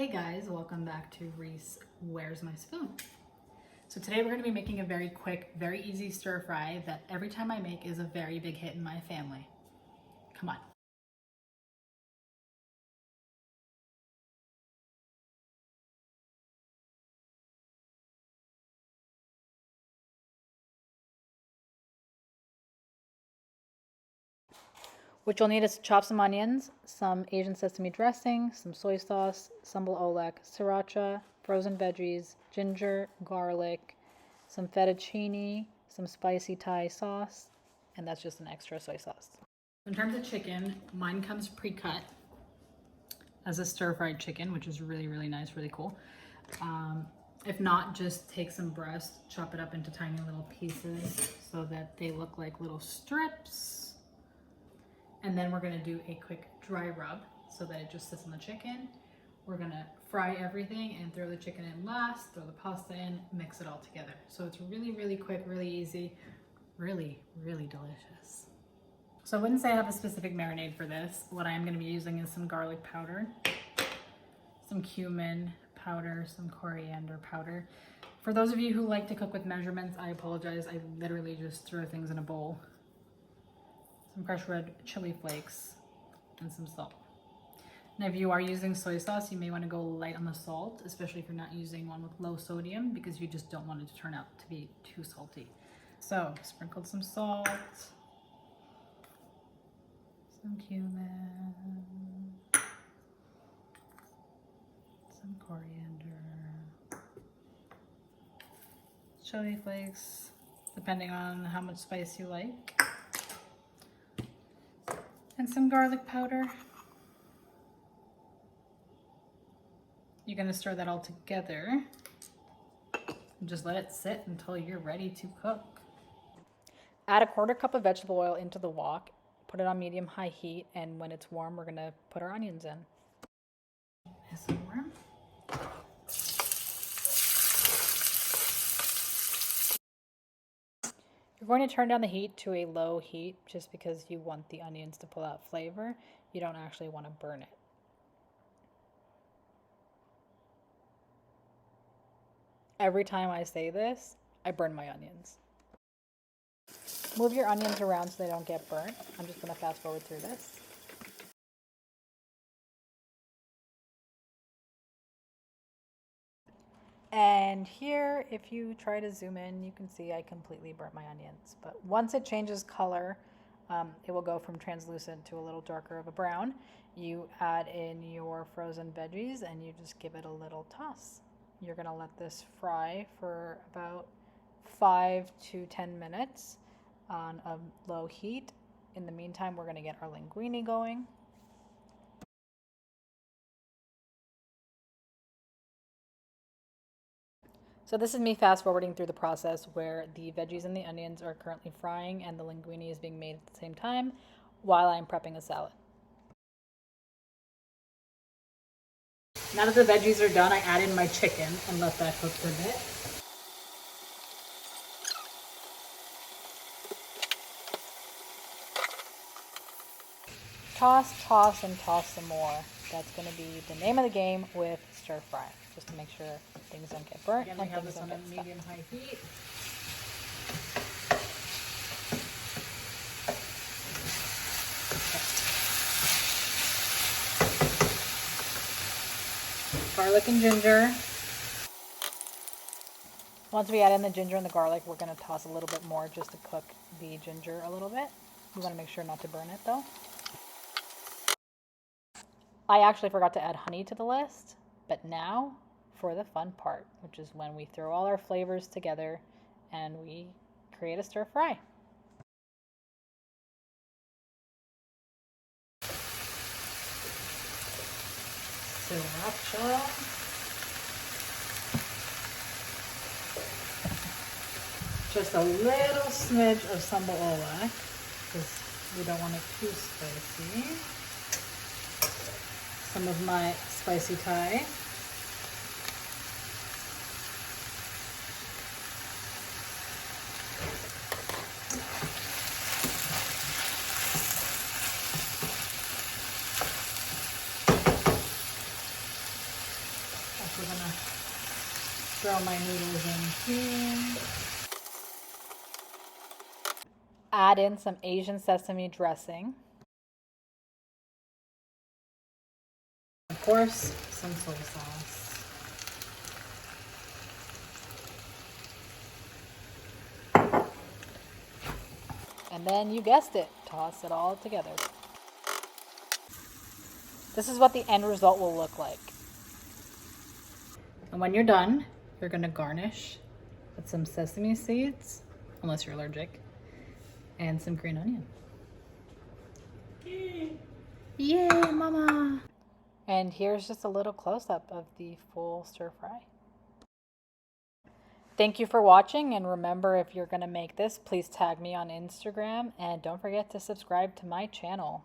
Hey guys, welcome back to Reese Where's My Spoon? So today we're going to be making a very quick, very easy stir fry that every time I make is a very big hit in my family. Come on. What you'll need is chop some onions, some Asian sesame dressing, some soy sauce, Sambal Oelek, Sriracha, frozen veggies, ginger, garlic, some fettuccine, some spicy Thai sauce, and that's just an extra soy sauce. In terms of chicken, mine comes pre-cut as a stir-fried chicken, which is really, really nice, really cool. If not, just take some breast, chop it up into tiny little pieces so that they look like little strips. And then we're gonna do a quick dry rub so that it just sits on the chicken. We're gonna fry everything and throw the chicken in last, throw the pasta in, mix it all together. So it's really, really quick, really easy, really, really delicious. So I wouldn't say I have a specific marinade for this. What I am gonna be using is some garlic powder, some cumin powder, some coriander powder. For those of you who like to cook with measurements, I apologize. I literally just throw things in a bowl. Some crushed red chili flakes, and some salt. Now if you are using soy sauce, you may want to go light on the salt, especially if you're not using one with low sodium, because you just don't want it to turn out to be too salty. So sprinkled some salt, some cumin, some coriander, chili flakes, depending on how much spice you like, and some garlic powder. You're gonna stir that all together and just let it sit until you're ready to cook. Add a 1/4 cup of vegetable oil into the wok, put it on medium-high heat, and when it's warm, we're gonna put our onions in. Nice and warm. You're going to turn down the heat to a low heat just because you want the onions to pull out flavor. You don't actually want to burn it. Every time I say this, I burn my onions. Move your onions around so they don't get burnt. I'm just going to fast forward through this. And here, if you try to zoom in, you can see I completely burnt my onions. But once it changes color, it will go from translucent to a little darker of a brown. You add in your frozen veggies and you just give it a little toss. You're gonna let this fry for about 5 to 10 minutes on a low heat. In the meantime, we're gonna get our linguine going. So this is me fast forwarding through the process where the veggies and the onions are currently frying and the linguine is being made at the same time while I'm prepping a salad. Now that the veggies are done, I add in my chicken and let that cook for a bit. Toss, toss, and toss some more. That's going to be the name of the game with stir fry, just to make sure things don't get burnt. Again, we have this on a medium-high heat. Garlic and ginger. Once we add in the ginger and the garlic, we're going to toss a little bit more just to cook the ginger a little bit. You want to make sure not to burn it though. I actually forgot to add honey to the list, but now for the fun part, which is when we throw all our flavors together and we create a stir fry. Sriracha. Just a little smidge of Sambal Oelek because we don't want it too spicy. Some of my spicy Thai. Also gonna throw my noodles in here. Add in some Asian sesame dressing. Of course, some soy sauce. And then you guessed it, toss it all together. This is what the end result will look like. And when you're done, you're gonna garnish with some sesame seeds, unless you're allergic, and some green onion. Yay, mama! And here's just a little close-up of the full stir fry. Thank you for watching, and remember, if you're gonna make this, please tag me on Instagram, and don't forget to subscribe to my channel.